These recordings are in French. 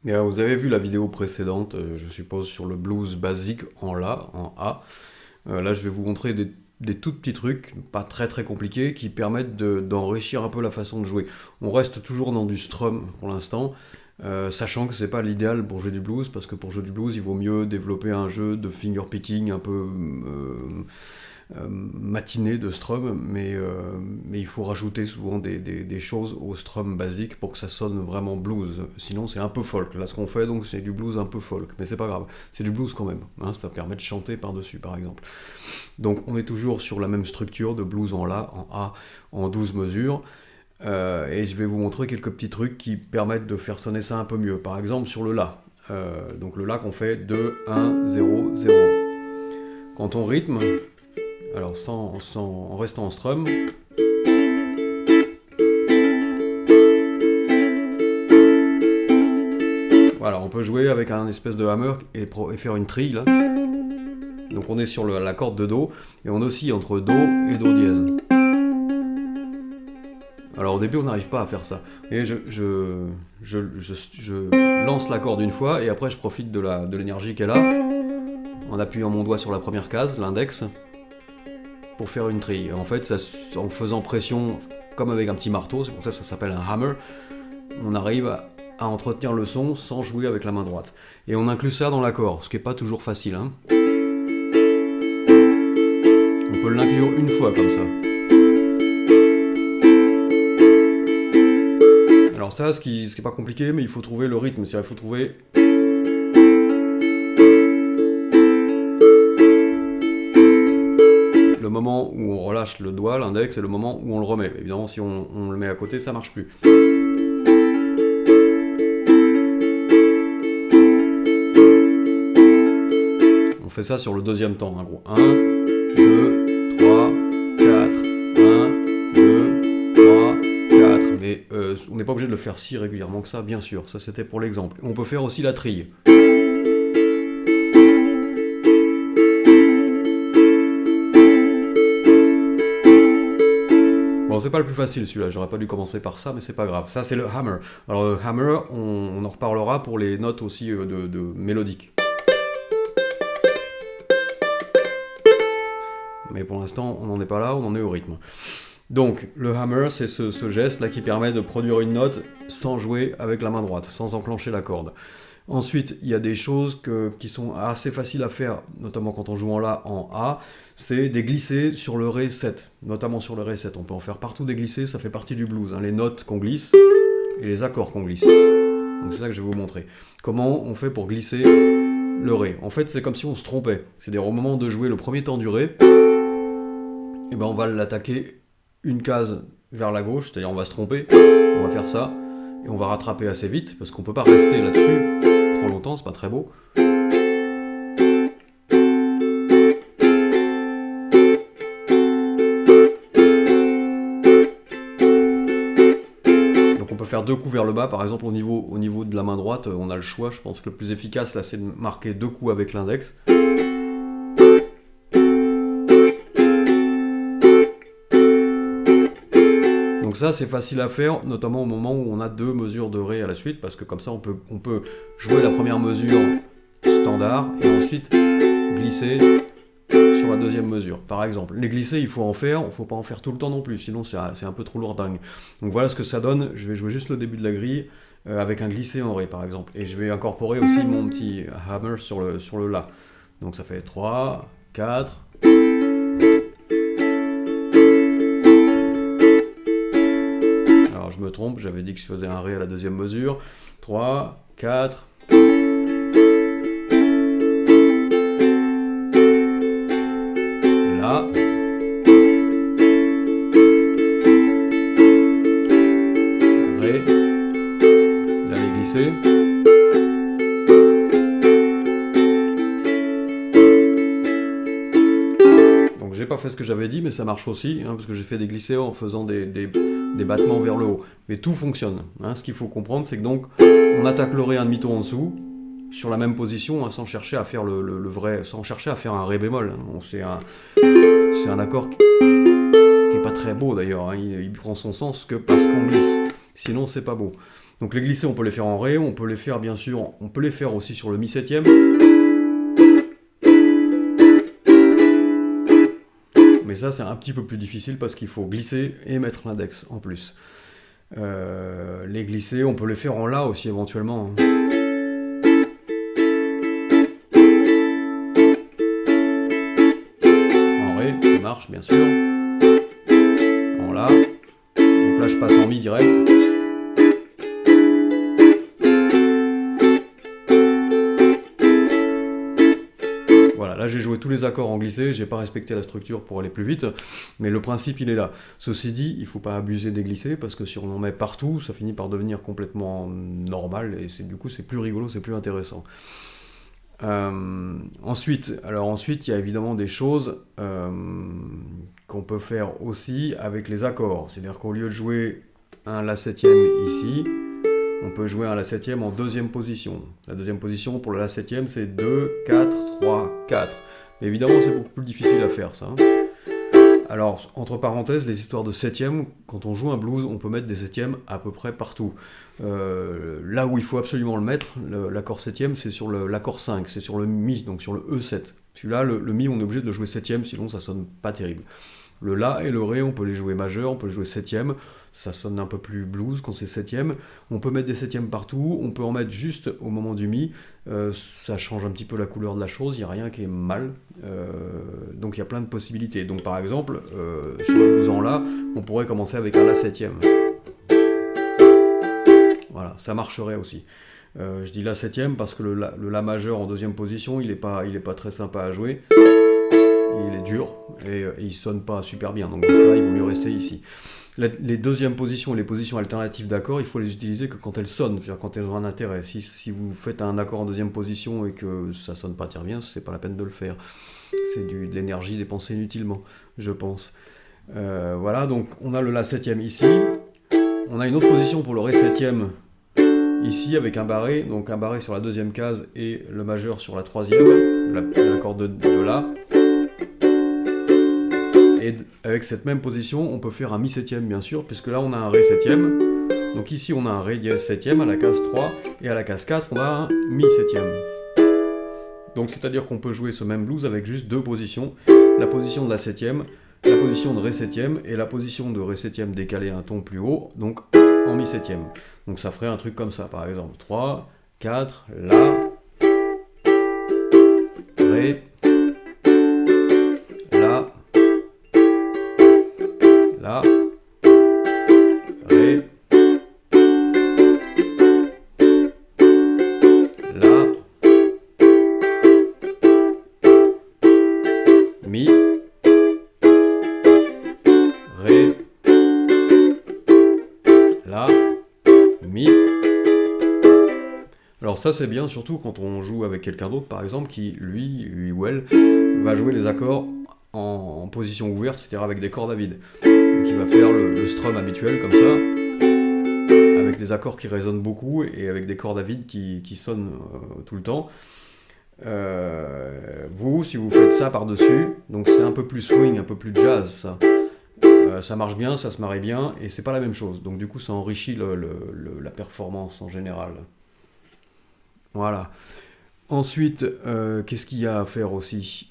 Vous avez vu la vidéo précédente, je suppose, sur le blues basique en La, en A. Là, je vais vous montrer des tout petits trucs, pas très très compliqués, qui permettent d'enrichir un peu la façon de jouer. On reste toujours dans du strum pour l'instant, sachant que c'est pas l'idéal pour jouer du blues, parce que pour jouer du blues, il vaut mieux développer un jeu de finger picking un peu matiné de strum, mais il faut rajouter souvent des choses au strum basique pour que ça sonne vraiment blues. Sinon, c'est un peu folk. Là, ce qu'on fait, donc, c'est du blues un peu folk, mais c'est pas grave. C'est du blues quand même. Hein, ça permet de chanter par-dessus, par exemple. Donc, on est toujours sur la même structure de blues en La, en A, en 12 mesures. Et je vais vous montrer quelques petits trucs qui permettent de faire sonner ça un peu mieux. Par exemple, sur le La. Donc, le La qu'on fait 2, 1, 0, 0. Quand on rythme, alors en restant en strum, voilà, on peut jouer avec un espèce de hammer et faire une trille là. Donc on est sur la corde de Do et on oscille entre Do et Do dièse. Alors au début on n'arrive pas à faire ça. Et je lance la corde une fois et après je profite de l'énergie qu'elle a en appuyant mon doigt sur la première case, l'index, pour faire une trille. En fait, en faisant pression comme avec un petit marteau, c'est pour ça que ça s'appelle un hammer, on arrive à entretenir le son sans jouer avec la main droite. Et on inclut ça dans l'accord, ce qui n'est pas toujours facile. Hein. On peut l'inclure une fois comme ça. Alors ça, ce qui est pas compliqué, mais il faut trouver le rythme, c'est-à-dire il faut trouver le moment où on relâche le doigt, l'index, et le moment où on le remet. Évidemment, si on le met à côté, ça marche plus. On fait ça sur le deuxième temps, en gros. 1, 2, 3, 4, 1, 2, 3, 4. Mais on n'est pas obligé de le faire si régulièrement que ça, bien sûr. Ça, c'était pour l'exemple. On peut faire aussi la trille. Bon, c'est pas le plus facile celui-là, j'aurais pas dû commencer par ça, mais c'est pas grave. Ça, c'est le hammer. Alors, le hammer, on en reparlera pour les notes aussi de mélodiques. Mais pour l'instant, on n'en est pas là, on en est au rythme. Donc, le hammer, c'est ce geste-là qui permet de produire une note sans jouer avec la main droite, sans enclencher la corde. Ensuite, il y a des choses qui sont assez faciles à faire, notamment quand on joue en La, en A, c'est des glissés sur le Ré 7, notamment sur le Ré 7. On peut en faire partout des glissés, ça fait partie du blues, hein, les notes qu'on glisse et les accords qu'on glisse. Donc c'est ça que je vais vous montrer. Comment on fait pour glisser le Ré. En fait, c'est comme si on se trompait. C'est-à-dire au moment de jouer le premier temps du Ré, et ben on va l'attaquer une case vers la gauche, c'est-à-dire on va se tromper, on va faire ça, et on va rattraper assez vite, parce qu'on peut pas rester là-dessus trop longtemps, c'est pas très beau. Donc on peut faire deux coups vers le bas, par exemple au niveau de la main droite, on a le choix, je pense que le plus efficace là c'est de marquer deux coups avec l'index. Donc ça c'est facile à faire, notamment au moment où on a deux mesures de Ré à la suite, parce que comme ça on peut jouer la première mesure standard et ensuite glisser sur la deuxième mesure. Par exemple, les glissés il faut en faire, il ne faut pas en faire tout le temps non plus, sinon c'est un peu trop lourdingue. Donc voilà ce que ça donne, je vais jouer juste le début de la grille avec un glissé en Ré par exemple, et je vais incorporer aussi mon petit hammer sur le La. Donc ça fait 3, 4... Je me trompe, j'avais dit que je faisais un Ré à la deuxième mesure. 3, 4. Là. Ré. D'aller glisser. Donc j'ai pas fait ce que j'avais dit, mais ça marche aussi, hein, parce que j'ai fait des glissés en faisant des battements vers le haut. Mais tout fonctionne. Hein. Ce qu'il faut comprendre, c'est que donc on attaque le Ré un demi-ton en dessous, sur la même position, hein, sans chercher à faire le vrai, sans chercher à faire un Ré bémol. Hein. C'est un accord qui est pas très beau d'ailleurs. Hein. Il prend son sens que parce qu'on glisse. Sinon, c'est pas beau. Donc les glissés, on peut les faire en ré, on peut les faire bien sûr, on peut les faire aussi sur le mi septième. Mais ça, c'est un petit peu plus difficile parce qu'il faut glisser et mettre l'index en plus. Les glissés, on peut les faire en la aussi éventuellement. En ré, ça marche bien sûr. En la. Donc là, je passe en mi direct. Voilà, là j'ai joué tous les accords en glissé, j'ai pas respecté la structure pour aller plus vite, mais le principe il est là. Ceci dit, il faut pas abuser des glissés, parce que si on en met partout, ça finit par devenir complètement normal, et du coup c'est plus rigolo, c'est plus intéressant. Ensuite, il y a évidemment des choses qu'on peut faire aussi avec les accords. C'est-à-dire qu'au lieu de jouer un La septième ici, on peut jouer un La septième en deuxième position. La deuxième position pour le La septième, c'est 2, 4, 3, 4. Mais évidemment, c'est beaucoup plus difficile à faire, ça. Alors, entre parenthèses, les histoires de septième, quand on joue un blues, on peut mettre des septièmes à peu près partout. Là où il faut absolument le mettre, l'accord septième, c'est sur l'accord 5, c'est sur le Mi, donc sur le E7. Celui-là, le Mi, on est obligé de le jouer septième, sinon ça sonne pas terrible. Le La et le Ré, on peut les jouer majeurs, on peut les jouer septième, ça sonne un peu plus blues quand c'est septième. On peut mettre des septièmes partout, on peut en mettre juste au moment du Mi, ça change un petit peu la couleur de la chose, il n'y a rien qui est mal, donc il y a plein de possibilités. Donc par exemple, sur le blues en La, on pourrait commencer avec un La septième. Voilà, ça marcherait aussi. Je dis La septième parce que le La majeur en deuxième position, il est pas très sympa à jouer. Il est dur et il sonne pas super bien, donc dans ce cas-là, il vaut mieux rester ici. Les deuxièmes positions et les positions alternatives d'accords, il faut les utiliser que quand elles sonnent, c'est-à-dire quand elles ont un intérêt. Si vous faites un accord en deuxième position et que ça sonne pas très bien, c'est pas la peine de le faire. C'est de l'énergie dépensée inutilement, je pense. Voilà, donc on a le La septième ici. On a une autre position pour le Ré septième ici avec un barré, donc un barré sur la deuxième case et le majeur sur la troisième, l'accord de La. Et avec cette même position, on peut faire un Mi septième bien sûr, puisque là on a un Ré septième. Donc ici on a un Ré dièse septième à la case 3, et à la case 4 on a un Mi septième. Donc c'est-à-dire qu'on peut jouer ce même blues avec juste deux positions, la position de La septième, la position de Ré septième, et la position de Ré septième décalée un ton plus haut, donc en Mi septième. Donc ça ferait un truc comme ça, par exemple 3, 4, La, Ré, La, La, Ré, La, Mi, Ré, La, Mi. Alors ça c'est bien surtout quand on joue avec quelqu'un d'autre par exemple qui lui ou elle va jouer les accords en position ouverte, c'est-à-dire avec des cordes à vide. Donc il va faire le strum habituel comme ça, avec des accords qui résonnent beaucoup et avec des cordes à vide qui sonnent tout le temps. Vous, si vous faites ça par-dessus, donc c'est un peu plus swing, un peu plus jazz ça. Ça marche bien, ça se marie bien, et c'est pas la même chose. Donc du coup ça enrichit la performance en général. Voilà. Ensuite, qu'est-ce qu'il y a à faire aussi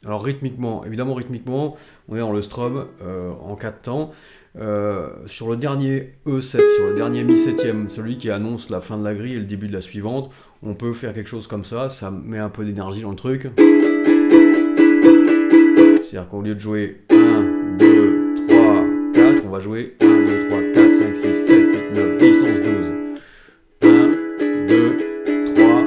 Alors évidemment rythmiquement, on est dans le strum en 4 temps. Sur le dernier E7, sur le dernier Mi septième, celui qui annonce la fin de la grille et le début de la suivante, on peut faire quelque chose comme ça met un peu d'énergie dans le truc. C'est-à-dire qu'au lieu de jouer 1, 2, 3, 4, on va jouer 1, 2, 3, 4, 5, 6, 7, 8, 9, 10, 11, 12. 1, 2, 3,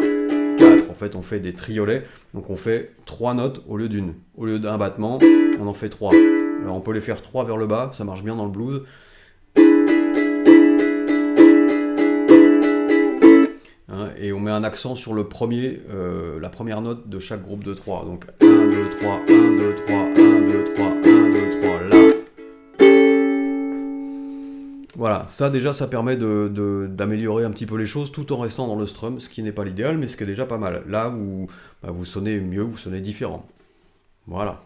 4. En fait, on fait des triolets, donc on fait 3 notes au lieu d'une. Au lieu d'un battement, on en fait 3. Alors on peut les faire 3 vers le bas, ça marche bien dans le blues. Et on met un accent sur la première note de chaque groupe de 3. Donc 1, 2, 3, 1, 2, 3, 1, 2, 3, 1, 2, 3, là. Voilà, ça déjà ça permet d'améliorer un petit peu les choses tout en restant dans le strum, ce qui n'est pas l'idéal, mais ce qui est déjà pas mal. Là où vous sonnez mieux, vous sonnez différent. Voilà.